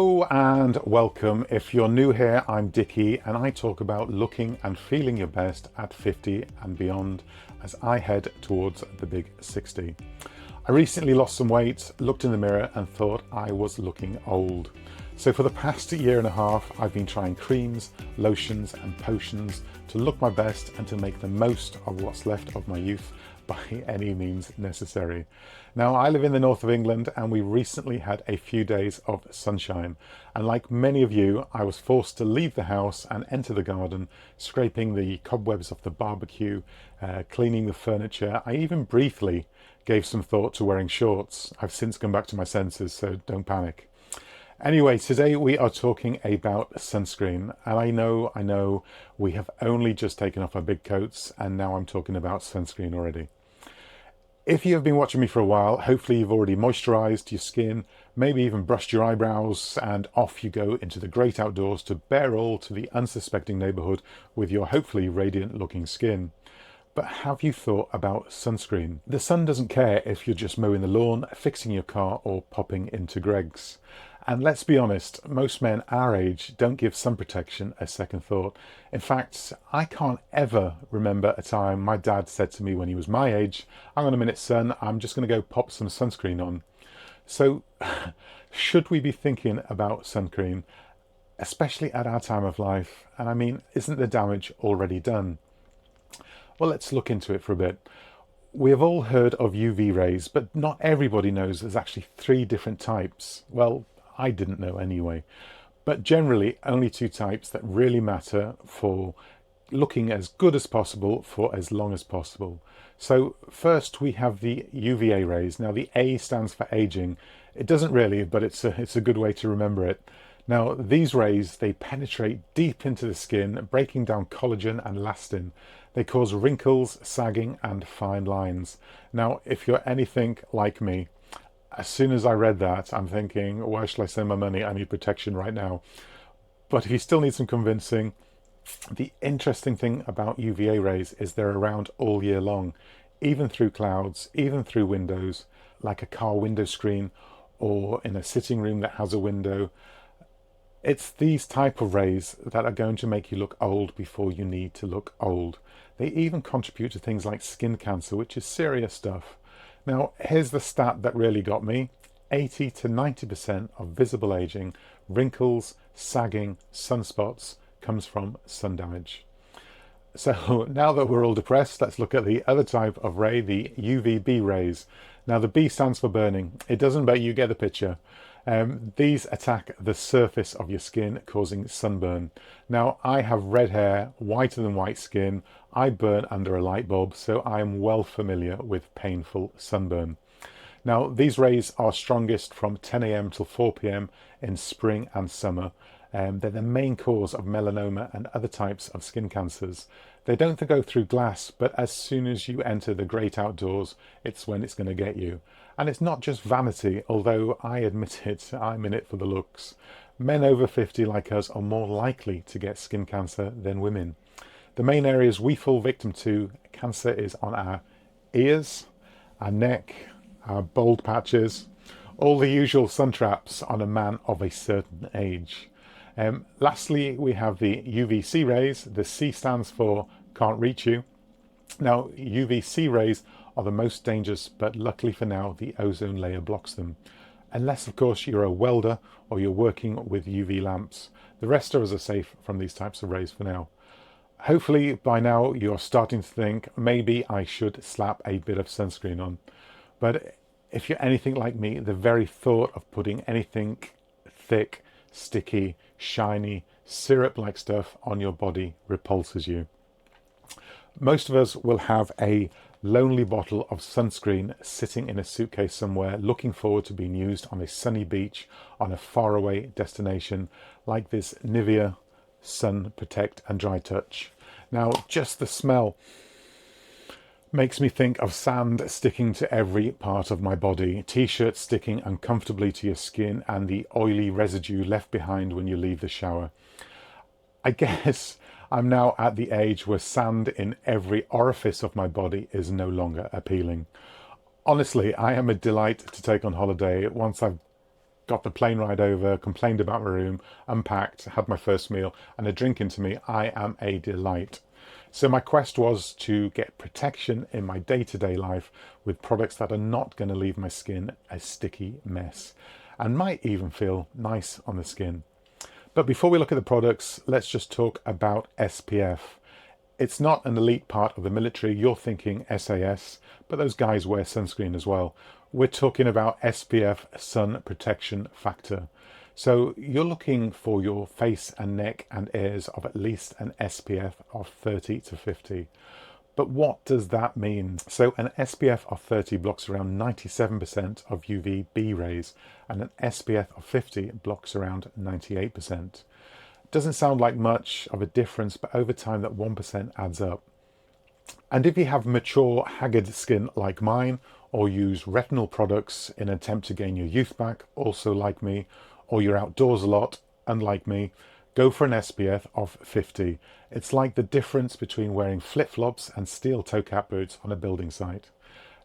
Hello and welcome. If you're new here, I'm Dicky and I talk about looking and feeling your best at 50 and beyond as I head towards the big 60. I recently lost some weight, looked in the mirror and thought I was looking old. So for the past year and a half, I've been trying creams, lotions and potions to look my best and to make the most of what's left of my youth by any means necessary. Now, I live in the north of England and we recently had a few days of sunshine. And like many of you, I was forced to leave the house and enter the garden, scraping the cobwebs off the barbecue, cleaning the furniture. I even briefly gave some thought to wearing shorts. I've since come back to my senses, so don't panic. Anyway, today we are talking about sunscreen, and I know we have only just taken off our big coats and now I'm talking about sunscreen already. If you have been watching me for a while, hopefully you've already moisturized your skin, maybe even brushed your eyebrows, and off you go into the great outdoors to bear all to the unsuspecting neighborhood with your hopefully radiant looking skin. But have you thought about sunscreen? The sun doesn't care if you're just mowing the lawn, fixing your car or popping into Greggs. And let's be honest, most men our age don't give sun protection a second thought. In fact, I can't ever remember a time my dad said to me when he was my age, "Hang on a minute, son, I'm just going to go pop some sunscreen on." So should we be thinking about sunscreen, especially at our time of life? And I mean, isn't the damage already done? Well, let's look into it for a bit. We have all heard of UV rays, but not everybody knows there's actually 3 different types. Well, I didn't know anyway. But generally, only 2 types that really matter for looking as good as possible for as long as possible. So first we have the UVA rays. Now the A stands for aging. It doesn't really, but it's a good way to remember it. Now these rays, they penetrate deep into the skin, breaking down collagen and elastin. They cause wrinkles, sagging and fine lines. Now if you're anything like me, as soon as I read that, I'm thinking, where shall I send my money? I need protection right now. But if you still need some convincing, the interesting thing about UVA rays is they're around all year long, even through clouds, even through windows, like a car window screen or in a sitting room that has a window. It's these type of rays that are going to make you look old before you need to look old. They even contribute to things like skin cancer, which is serious stuff. Now, here's the stat that really got me. 80 to 90% of visible aging, wrinkles, sagging, sunspots comes from sun damage. So now that we're all depressed, let's look at the other type of ray, the UVB rays. Now the B stands for burning. It doesn't, but you get the picture. These attack the surface of your skin, causing sunburn. Now I have red hair, whiter than white skin. I burn under a light bulb, so I am well familiar with painful sunburn. Now these rays are strongest from 10 AM till 4 PM in spring and summer. They're the main cause of melanoma and other types of skin cancers. They don't go through glass, but as soon as you enter the great outdoors, it's when it's going to get you. And it's not just vanity, although I admit it, I'm in it for the looks. Men over 50 like us are more likely to get skin cancer than women. The main areas we fall victim to cancer is on our ears, our neck, our bald patches, all the usual sun traps on a man of a certain age. Lastly, we have the UVC rays. The C stands for can't reach you. Now, UVC rays are the most dangerous, but luckily for now, the ozone layer blocks them. Unless, of course, you're a welder or you're working with UV lamps. The rest of us are safe from these types of rays for now. Hopefully, by now, you're starting to think, maybe I should slap a bit of sunscreen on. But if you're anything like me, the very thought of putting anything thick, sticky, shiny, syrup-like stuff on your body repulses you. Most of us will have a lonely bottle of sunscreen sitting in a suitcase somewhere, looking forward to being used on a sunny beach on a faraway destination like this Nivea Sun Protect and Dry Touch. Now, just the smell makes me think of sand sticking to every part of my body, t-shirts sticking uncomfortably to your skin, and the oily residue left behind when you leave the shower. I guess I'm now at the age where sand in every orifice of my body is no longer appealing. Honestly, I am a delight to take on holiday once I've got the plane ride over, complained about my room, unpacked, had my first meal and a drink into me. I am a delight. So my quest was to get protection in my day-to-day life with products that are not going to leave my skin a sticky mess and might even feel nice on the skin. But before we look at the products, let's just talk about SPF. It's not an elite part of the military. You're thinking SAS, but those guys wear sunscreen as well. We're talking about SPF, sun protection factor. So you're looking for your face and neck and ears of at least an SPF of 30 to 50. But what does that mean? So an SPF of 30 blocks around 97% of UVB rays, and an SPF of 50 blocks around 98%. Doesn't sound like much of a difference, but over time that 1% adds up. And if you have mature, haggard skin like mine, or use retinol products in an attempt to gain your youth back, also like me, or you're outdoors a lot, unlike me, go for an SPF of 50. It's like the difference between wearing flip-flops and steel toe cap boots on a building site.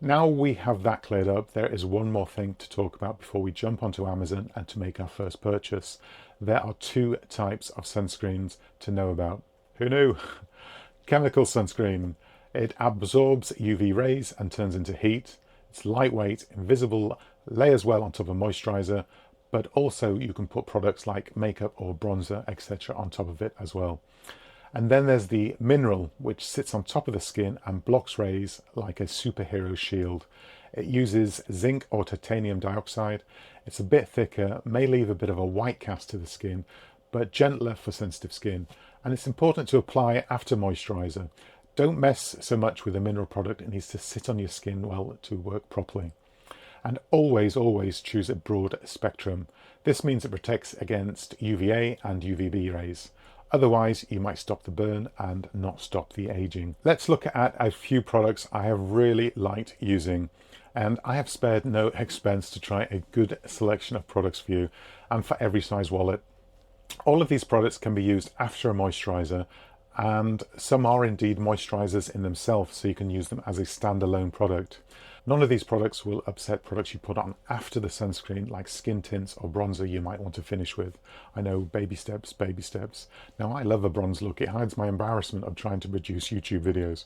Now we have that cleared up, there is one more thing to talk about before we jump onto Amazon and to make our first purchase. There are two types of sunscreens to know about. Who knew? Chemical sunscreen. It absorbs UV rays and turns into heat. It's lightweight, invisible, layers well on top of moisturizer, but also you can put products like makeup or bronzer, etc. on top of it as well. And then there's the mineral, which sits on top of the skin and blocks rays like a superhero shield. It uses zinc or titanium dioxide. It's a bit thicker, may leave a bit of a white cast to the skin, but gentler for sensitive skin. And it's important to apply after moisturizer. Don't mess so much with a mineral product. It needs to sit on your skin well to work properly. And always, always choose a broad spectrum. This means it protects against UVA and UVB rays. Otherwise, you might stop the burn and not stop the aging. Let's look at a few products I have really liked using. And I have spared no expense to try a good selection of products for you and for every size wallet. All of these products can be used after a moisturizer, and some are indeed moisturizers in themselves, so you can use them as a standalone product. None of these products will upset products you put on after the sunscreen, like skin tints or bronzer you might want to finish with. I know, baby steps, baby steps. Now, I love a bronze look. It hides my embarrassment of trying to produce YouTube videos.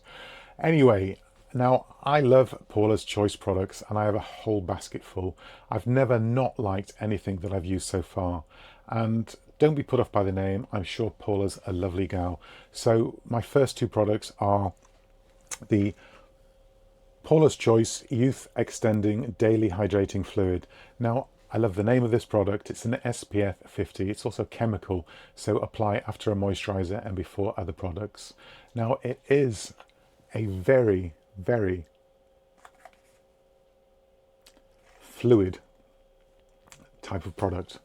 Anyway, now I love Paula's Choice products and I have a whole basket full. I've never not liked anything that I've used so far. And don't be put off by the name. I'm sure Paula's a lovely gal. So my first two products are the Paula's Choice Youth Extending Daily Hydrating Fluid. Now, I love the name of this product. It's an SPF 50. It's also chemical, so apply after a moisturizer and before other products. Now, it is a very, very fluid type of product.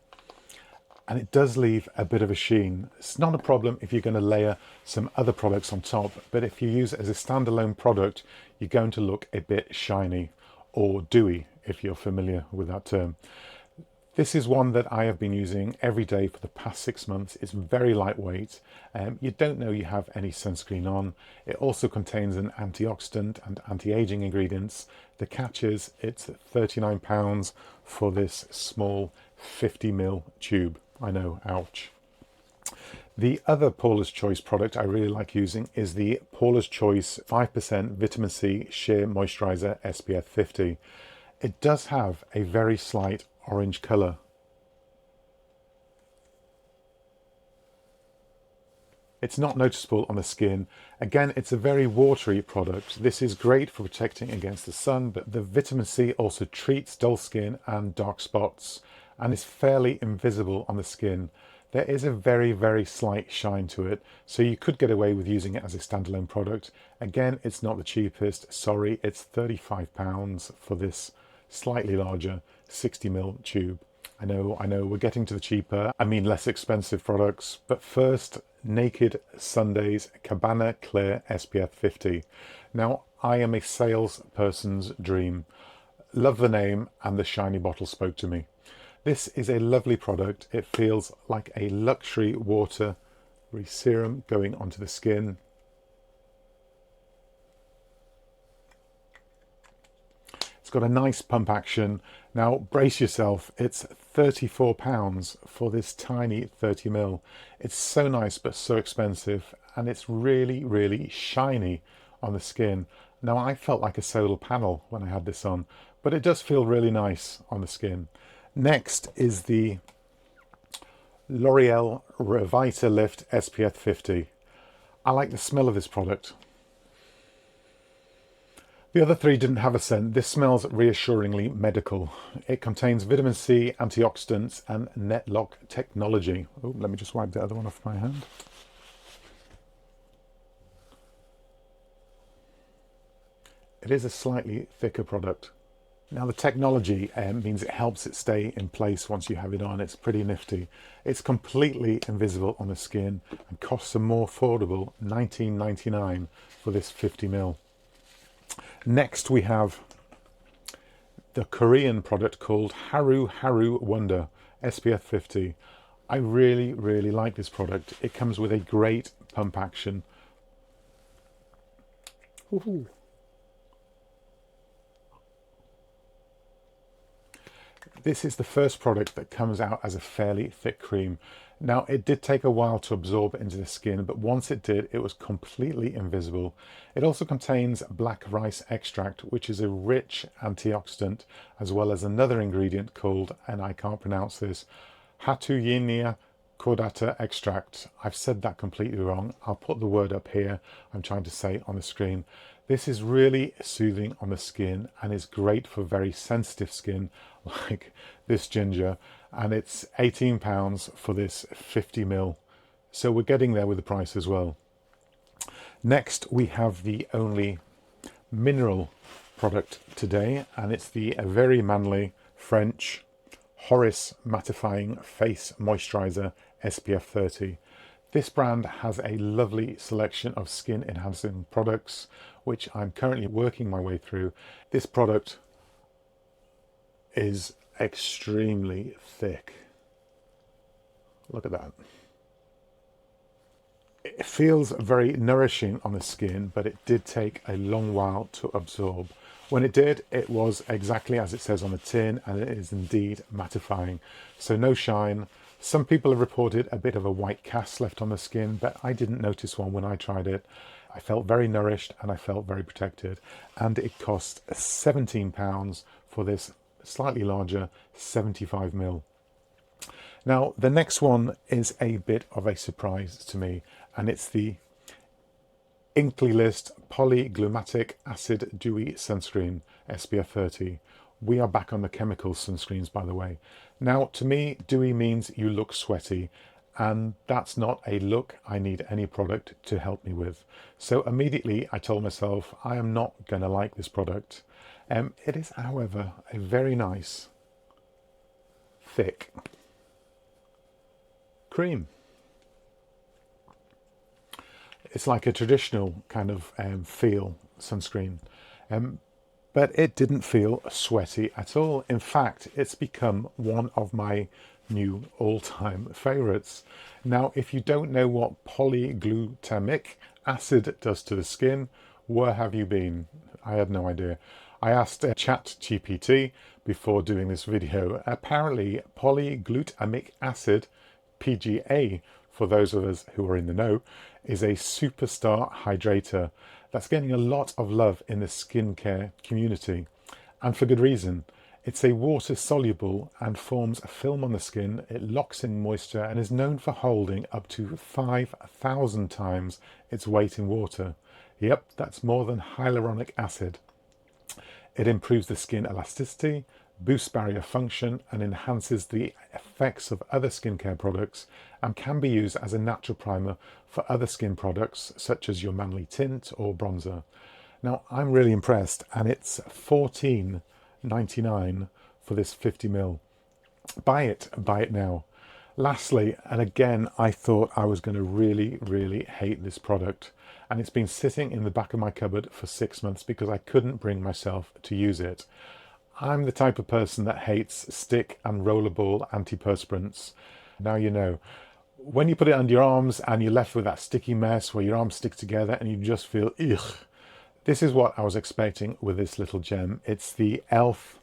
And it does leave a bit of a sheen. It's not a problem if you're going to layer some other products on top, but if you use it as a standalone product, you're going to look a bit shiny or dewy, if you're familiar with that term. This is one that I have been using every day for the past 6 months. It's very lightweight. You don't know you have any sunscreen on. It also contains an antioxidant and anti-aging ingredients. The catch is it's £39 for this small 50ml tube. I know, ouch. The other Paula's Choice product I really like using is the Paula's Choice 5% Vitamin C Sheer Moisturizer SPF 50. It does have a very slight orange colour. It's not noticeable on the skin. Again, it's a very watery product. This is great for protecting against the sun, but the vitamin C also treats dull skin and dark spots, and is fairly invisible on the skin. There is a very, very slight shine to it, so you could get away with using it as a standalone product. Again, it's not the cheapest. Sorry, it's £35 for this slightly larger 60ml tube. I know, we're getting to the cheaper, I mean less expensive products, but first, Naked Sunday's Cabana Clear SPF 50. Now, I am a salesperson's dream. Love the name, and the shiny bottle spoke to me. This is a lovely product. It feels like a luxury water serum going onto the skin. It's got a nice pump action. Now brace yourself, it's £34 for this tiny 30 ml. It's so nice but so expensive, and it's really, really shiny on the skin. Now, I felt like a solar panel when I had this on, but it does feel really nice on the skin. Next is the L'Oreal Revita Lift SPF 50. I like the smell of this product. The other three didn't have a scent. This smells reassuringly medical. It contains vitamin C, antioxidants, and net lock technology. Oh, let me just wipe the other one off my hand. It is a slightly thicker product. Now, the technology means it helps it stay in place once you have it on. It's pretty nifty. It's completely invisible on the skin and costs a more affordable $19.99 for this 50 ml. Next, we have the Korean product called Haru Haru Wonder SPF 50. I really, really like this product. It comes with a great pump action. Ooh. This is the first product that comes out as a fairly thick cream. Now, it did take a while to absorb into the skin, but once it did, it was completely invisible. It also contains black rice extract, which is a rich antioxidant, as well as another ingredient called, and I can't pronounce this, Hatuyenia cordata extract. I've said that completely wrong. I'll put the word up here. I'm trying to say it on the screen. This is really soothing on the skin and is great for very sensitive skin like this ginger, and it's £18 for this 50 ml. So we're getting there with the price as well. Next, we have the only mineral product today, and it's the very manly French Horace Mattifying Face Moisturizer SPF 30. This brand has a lovely selection of skin enhancing products, which I'm currently working my way through. This product is extremely thick. Look at that. It feels very nourishing on the skin, but it did take a long while to absorb. When it did, it was exactly as it says on the tin, and it is indeed mattifying. So no shine. Some people have reported a bit of a white cast left on the skin, but I didn't notice one when I tried it. I felt very nourished and I felt very protected, and it cost £17 for this slightly larger 75 ml. Now, the next one is a bit of a surprise to me, and it's the Inkly List Polyglumatic Acid Dewy Sunscreen SPF 30. We are back on the chemical sunscreens, by the way. Now, to me, dewy means you look sweaty, and that's not a look I need any product to help me with. So immediately I told myself I am not going to like this product. It is, however, a very nice, thick cream. It's like a traditional kind of feel sunscreen, but it didn't feel sweaty at all. In fact, it's become one of my new all-time favorites. Now, if you don't know what polyglutamic acid does to the skin, where have you been? I had no idea. I asked ChatGPT before doing this video. Apparently, polyglutamic acid, PGA, for those of us who are in the know, is a superstar hydrator that's getting a lot of love in the skincare community, and for good reason. It's a water soluble and forms a film on the skin. It locks in moisture and is known for holding up to 5,000 times its weight in water. Yep, that's more than hyaluronic acid. It improves the skin elasticity, boosts barrier function, and enhances the effects of other skincare products, and can be used as a natural primer for other skin products such as your manly tint or bronzer. Now, I'm really impressed, and it's $14.99 for this 50 ml. Buy it now. Lastly, and again, I thought I was going to really hate this product, and it's been sitting in the back of my cupboard for 6 months because I couldn't bring myself to use it. I'm the type of person that hates stick and rollerball antiperspirants. Now you know. When you put it under your arms and you're left with that sticky mess where your arms stick together and you just feel ugh. This is what I was expecting with this little gem. It's the e.l.f.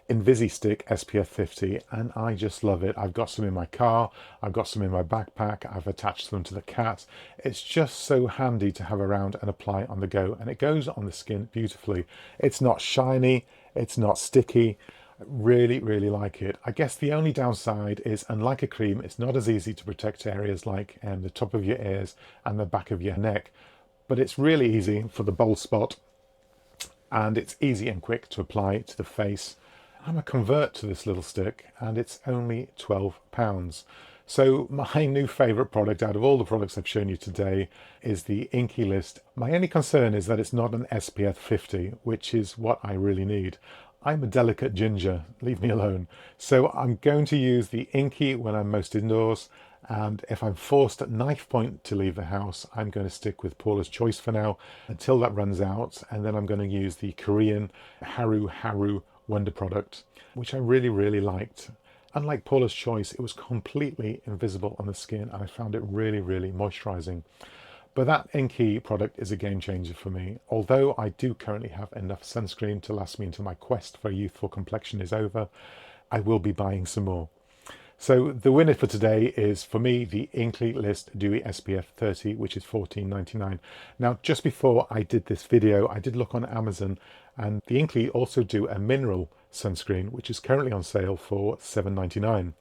UVC stick SPF 50, and I just love it. I've got some in my car, I've got some in my backpack, I've attached them to the cat. It's just so handy to have around and apply on the go, and it goes on the skin beautifully. It's not shiny, it's not sticky. I really, really like it. I guess the only downside is, unlike a cream, it's not as easy to protect areas like the top of your ears and the back of your neck, but it's really easy for the bald spot, and it's easy and quick to apply to the face. I'm a convert to this little stick, and it's only £12. So my new favourite product out of all the products I've shown you today is the Inky List. My only concern is that it's not an SPF 50, which is what I really need. I'm a delicate ginger, leave me alone. So I'm going to use the Inky when I'm most indoors, and if I'm forced at knife point to leave the house, I'm going to stick with Paula's Choice for now until that runs out, and then I'm going to use the Korean Haru Wonder product, which I really, really liked. Unlike Paula's Choice, it was completely invisible on the skin, and I found it really, really moisturizing. But that Inky product is a game changer for me. Although I do currently have enough sunscreen to last me until my quest for a youthful complexion is over, I will be buying some more. So the winner for today is, for me, the Inky List Dewy SPF 30, which is $14.99. Now, just before I did this video, I did look on Amazon, and the Inky also do a mineral sunscreen, which is currently on sale for $7.99.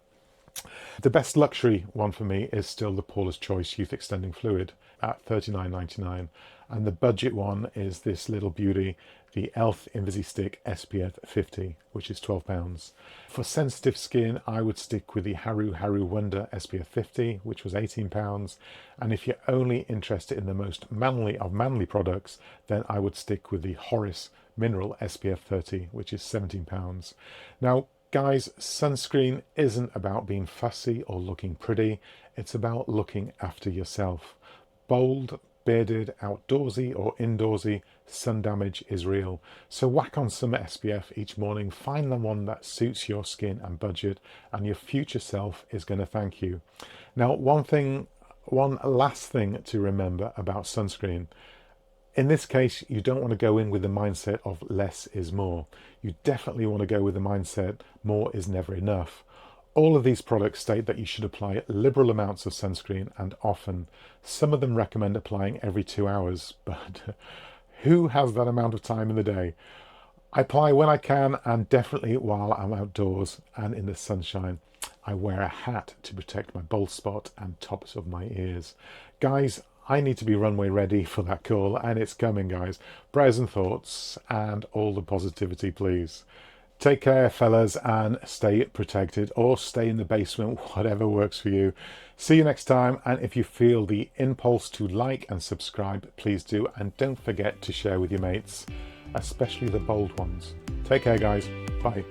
The best luxury one for me is still the Paula's Choice Youth Extending Fluid at $39.99, and the budget one is this little beauty, the e.l.f. UVC Stick SPF 50, which is £12. For sensitive skin, I would stick with the Haru Wonder SPF 50, which was £18, and if you're only interested in the most manly of manly products, then I would stick with the Horace Mineral SPF 30, which is £17. Now, guys, sunscreen isn't about being fussy or looking pretty. It's about looking after yourself. Bold, bearded, outdoorsy or indoorsy, sun damage is real. So whack on some SPF each morning, find the one that suits your skin and budget, and your future self is going to thank you. Now, one last thing to remember about sunscreen. In this case, you don't want to go in with the mindset of less is more. You definitely want to go with the mindset more is never enough. All of these products state that you should apply liberal amounts of sunscreen and often. Some of them recommend applying every 2 hours, but who has that amount of time in the day? I apply when I can, and definitely while I'm outdoors and in the sunshine. I wear a hat to protect my bald spot and tops of my ears. Guys, I need to be runway ready for that call, and it's coming, guys. Prayers and thoughts and all the positivity, please. Take care, fellas, and stay protected, or stay in the basement, whatever works for you. See you next time, and if you feel the impulse to like and subscribe, please do, and don't forget to share with your mates, especially the bold ones. Take care, guys. Bye.